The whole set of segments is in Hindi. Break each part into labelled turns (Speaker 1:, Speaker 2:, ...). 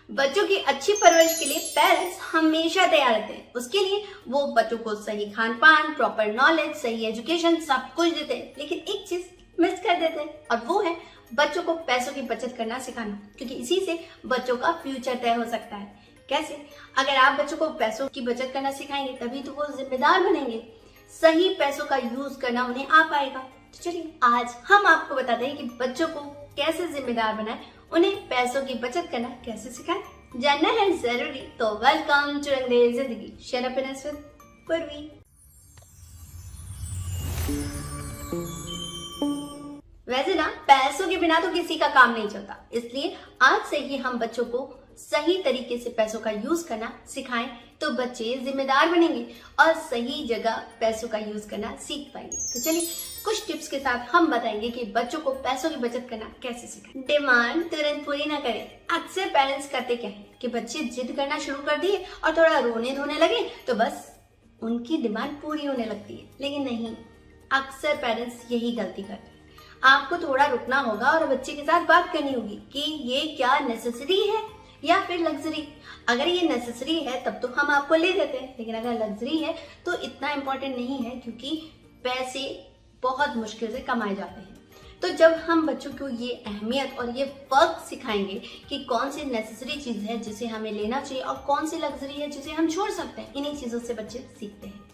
Speaker 1: बच्चों की अच्छी परवरिश के लिए पेरेंट्स हमेशा तैयार रहते हैं। उसके लिए वो बच्चों को सही खान पान, प्रॉपर नॉलेज, सही एजुकेशन सब कुछ देते हैं। लेकिन एक चीज मिस कर देते हैं और वो है बच्चों को पैसों की बचत करना सिखाना, क्योंकि इसी से बच्चों का फ्यूचर तय हो सकता है। कैसे? अगर आप बच्चों को पैसों की बचत करना सिखाएंगे तभी तो वो जिम्मेदार बनेंगे। सही पैसों का यूज करना उन्हें आ पाएगा। तो चलिए आज हम आपको बताते हैं कि बच्चों को कैसे जिम्मेदार बनाएं, उन्हें पैसों की बचत करना कैसे सिखाएं। जानना है जरूरी तो वेलकम टू रंगदेर जिंदगी। शेयर हैप्पीनेस विद पूर्वी। वैसे ना पैसों के बिना तो किसी का काम नहीं चलता, इसलिए आज से ही हम बच्चों को सही तरीके से पैसों का यूज करना सिखाएं तो बच्चे जिम्मेदार बनेंगे और सही जगह पैसों का यूज करना सीख पाएंगे। तो चलिए कुछ टिप्स के साथ हम बताएंगे कि बच्चों को पैसों की बचत करना कैसे सिखाएं। डिमांड तुरंत पूरी ना करें। अक्सर पेरेंट्स करते क्या है कि बच्चे जिद करना शुरू कर दिए और थोड़ा रोने धोने लगे तो बस उनकी डिमांड पूरी होने लगती है। लेकिन नहीं, अक्सर पेरेंट्स यही गलती करते हैं। आपको थोड़ा रुकना होगा और बच्चे के साथ बात करनी होगी कि ये क्या नेसेसरी है या फिर लग्जरी। अगर ये नेसेसरी है तब तो हम आपको ले देते हैं, लेकिन अगर लग्जरी है तो इतना इम्पोर्टेंट नहीं है, क्योंकि पैसे बहुत मुश्किल से कमाए जाते हैं। तो जब हम बच्चों को ये अहमियत और ये फर्क सिखाएंगे कि कौन सी नेसेसरी चीज है जिसे हमें लेना चाहिए और कौन सी लग्जरी है जिसे हम छोड़ सकते हैं, इन्हीं चीजों से बच्चे सीखते हैं।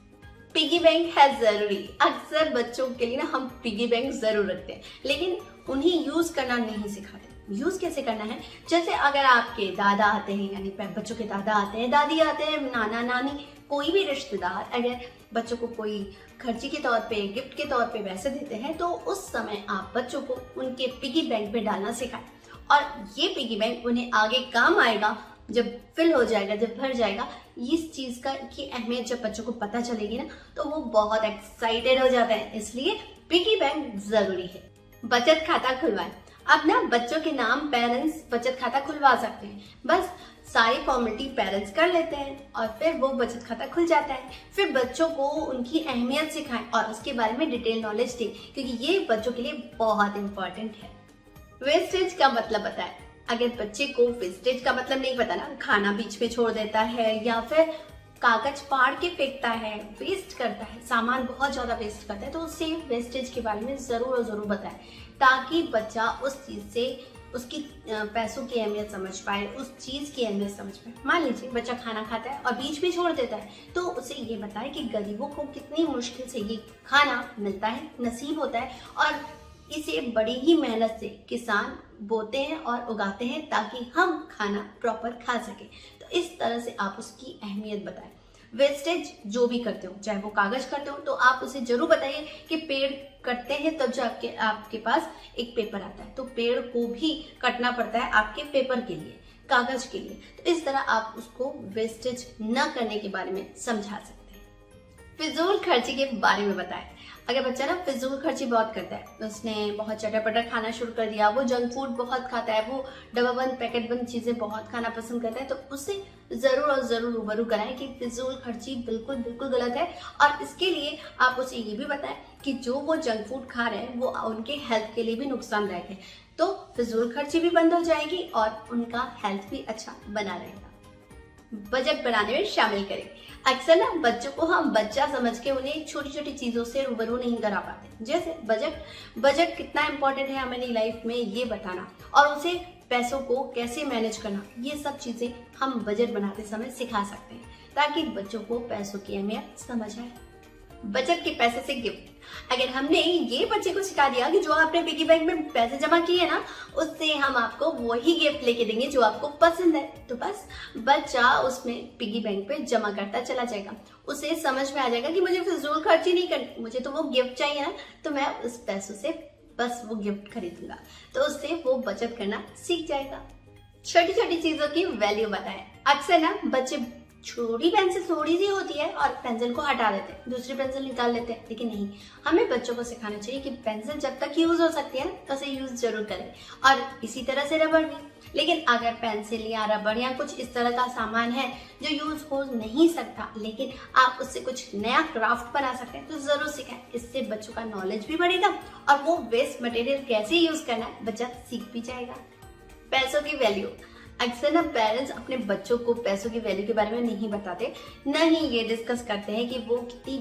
Speaker 1: पिगी बैंक है जरूरी। अक्सर बच्चों के लिए ना हम पिगी बैंक जरूर रखते हैं, लेकिन उन्हें यूज करना नहीं सिखाते। यूज कैसे करना है? जैसे अगर आपके दादा आते हैं, यानी बच्चों के दादा आते हैं, दादी आते हैं, नाना नानी, कोई भी रिश्तेदार अगर बच्चों को कोई खर्ची के तौर पे, गिफ्ट के तौर पे पैसे देते हैं तो उस समय आप बच्चों को उनके पिगी बैंक में डालना सिखाएं। और ये पिगी बैंक उन्हें आगे काम आएगा। जब फिल हो जाएगा, जब भर जाएगा, इस चीज का की अहमियत जब बच्चों को पता चलेगी ना तो वो बहुत एक्साइटेड हो जाते हैं। इसलिए पिगी बैंक जरूरी है। बचत खाता खुलवाएं। अब ना बच्चों के नाम पेरेंट्स बचत खाता खुलवा सकते हैं। बस सारी फॉर्मेलिटी पेरेंट्स कर लेते हैं और फिर वो बचत खाता खुल जाता है। फिर बच्चों को उनकी अहमियत सिखाएं और उसके बारे में डिटेल नॉलेज दें, क्योंकि ये बच्चों के लिए बहुत इंपॉर्टेंट है। वेस्टेज का मतलब बताएं। अगर बच्चे को वेस्टेज का मतलब नहीं पता ना, खाना बीच में छोड़ देता है या फिर कागज फाड़ के फेंकता है, वेस्ट करता है, सामान बहुत ज्यादा वेस्ट करता है, तो उससे वेस्टेज के बारे में जरूर और जरूर बताएं, ताकि बच्चा उस चीज से उसकी पैसों की अहमियत समझ पाए, उस चीज की अहमियत समझ पाए। मान लीजिए बच्चा खाना खाता है और बीच में छोड़ देता है, तो उसे ये बताएं कि गरीबों को कितनी मुश्किल से ये खाना मिलता है, नसीब होता है, और इसे बड़ी ही मेहनत से किसान बोते हैं और उगाते हैं ताकि हम खाना प्रॉपर खा सके। तो इस तरह से आप उसकी अहमियत बताएं। वेस्टेज जो भी करते हो, चाहे वो कागज करते हो, तो आप उसे जरूर बताइए कि पेड़ कटते हैं तब जो आपके पास एक पेपर आता है, तो पेड़ को भी कटना पड़ता है आपके पेपर के लिए, कागज के लिए। तो इस तरह आप उसको वेस्टेज न करने के बारे में समझा सकते हैं। फिजूल खर्ची के बारे में बताएं। अगर बच्चा ना फिजूल खर्ची बहुत करता है, उसने बहुत चटर-पटर खाना शुरू कर दिया, वो जंक फूड बहुत खाता है, वो डब्बा बंद पैकेट बंद चीजें बहुत खाना पसंद करता है, तो उससे जरूर और जरूर रूबरू कराएं कि फिजूल खर्ची बिल्कुल बिल्कुल गलत है। और इसके लिए आप उसे ये भी बताएं कि जो वो जंक फूड खा रहे हैं वो उनके हेल्थ के लिए भी नुकसानदायक है। तो फिजूल खर्ची भी बंद हो जाएगी और उनका हेल्थ भी अच्छा बना रहेगा। बजट बनाने में शामिल करें। अक्सर ना बच्चों को हम बच्चा समझ के उन्हें छोटी छोटी चीजों से रूबरू नहीं करा पाते। जैसे बजट कितना इंपॉर्टेंट है हमारी लाइफ में ये बताना, और उसे पैसों को कैसे मैनेज करना, ये सब चीजें हम बजट बनाते समय सिखा सकते हैं, ताकि बच्चों को पैसों की अहमियत समझ आए। बचत के पैसे से गिफ्ट। अगर हमने ये बच्चे को सिखा दिया कि जो आपने पिगी बैंक में पैसे जमा किए ना, उससे हम आपको वही गिफ्ट लेके देंगे जो आपको पसंद है, तो बस बच्चा उसमें पिगी बैंक पे जमा करता चला जाएगा। उसे समझ में आ जाएगा कि मुझे फिजूल खर्ची नहीं करनी, मुझे तो वो गिफ्ट चाहिए ना, तो मैं उस पैसों से बस वो गिफ्ट खरीदूंगा। तो उससे वो बचत करना सीख जाएगा। छोटी छोटी चीजों की वैल्यू बताएं। अक्सर ना बच्चे छोटी पेंसिल थोड़ी सी होती है और पेंसिल को हटा देते हैं, दूसरी पेंसिल निकाल लेते हैं, लेकिन नहीं, हमें बच्चों को सिखाना चाहिए कि पेंसिल जब तक यूज हो सकती है तो उसे यूज जरूर करें। और इसी तरह से रबड़ भी। लेकिन अगर पेंसिल या रबड़ या कुछ इस तरह का सामान है जो यूज हो नहीं सकता, लेकिन आप उससे कुछ नया क्राफ्ट बना सकते हैं, तो जरूर सिखाएं। इससे बच्चों का नॉलेज भी बढ़ेगा और वो वेस्ट मटेरियल कैसे यूज करना है बच्चा सीख भी जाएगा। पैसों की वैल्यू। अक्सर ना पेरेंट्स अपने बच्चों को पैसों की वैल्यू के बारे में नहीं बताते, न ही ये डिस्कस करते हैं कि वो कितनी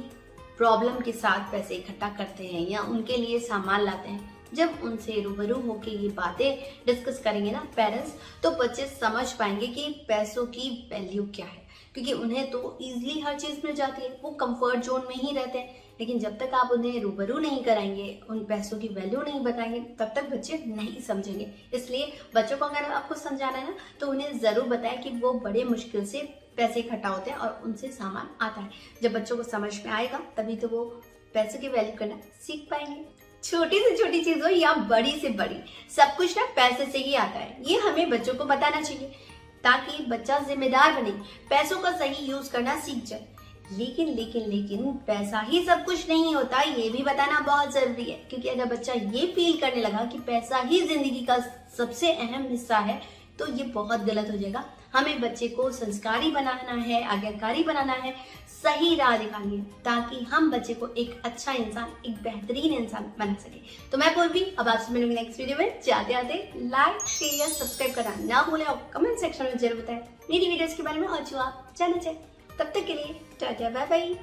Speaker 1: प्रॉब्लम के साथ पैसे इकट्ठा करते हैं या उनके लिए सामान लाते हैं। जब उनसे रूबरू होकर ये बातें डिस्कस करेंगे ना पेरेंट्स, तो बच्चे समझ पाएंगे कि पैसों की वैल्यू क्या है, क्योंकि उन्हें तो इजीली हर चीज मिल जाती है, वो कंफर्ट जोन में ही रहते हैं। लेकिन जब तक आप उन्हें रूबरू नहीं कराएंगे, उन पैसों की वैल्यू नहीं बताएंगे, तब तक बच्चे नहीं समझेंगे। इसलिए बच्चों को अगर आपको समझाना है ना, तो उन्हें जरूर बताएं कि वो बड़े मुश्किल से पैसे इकट्ठा होते हैं और उनसे सामान आता है। जब बच्चों को समझ में आएगा तभी तो वो पैसों की वैल्यू करना सीख पाएंगे। छोटी से छोटी चीज हो या बड़ी से बड़ी, सब कुछ ना पैसे से ही आता है। ये हमें बच्चों को बताना चाहिए ताकि बच्चा जिम्मेदार बने, पैसों का सही यूज करना सीख जाए। लेकिन पैसा ही सब कुछ नहीं होता, ये भी बताना बहुत जरूरी है। क्योंकि अगर बच्चा ये फील करने लगा कि पैसा ही जिंदगी का सबसे अहम हिस्सा है, तो ये बहुत गलत हो जाएगा। हमें बच्चे को संस्कारी बनाना है, आज्ञाकारी बनाना है, सही राह दिखानी है, ताकि हम बच्चे को एक अच्छा इंसान, एक बेहतरीन इंसान बना सके। तो मैं पूर्वी अब आपसे मिलूंगी नेक्स्ट वीडियो में। जाते आते लाइक शेयर सब्सक्राइब करना ना भूलें और कमेंट सेक्शन में जरूर बताएं मेरी वीडियोस के बारे में और जो आप जानना चाहें। तब तक के लिए टाटा बाय बाय।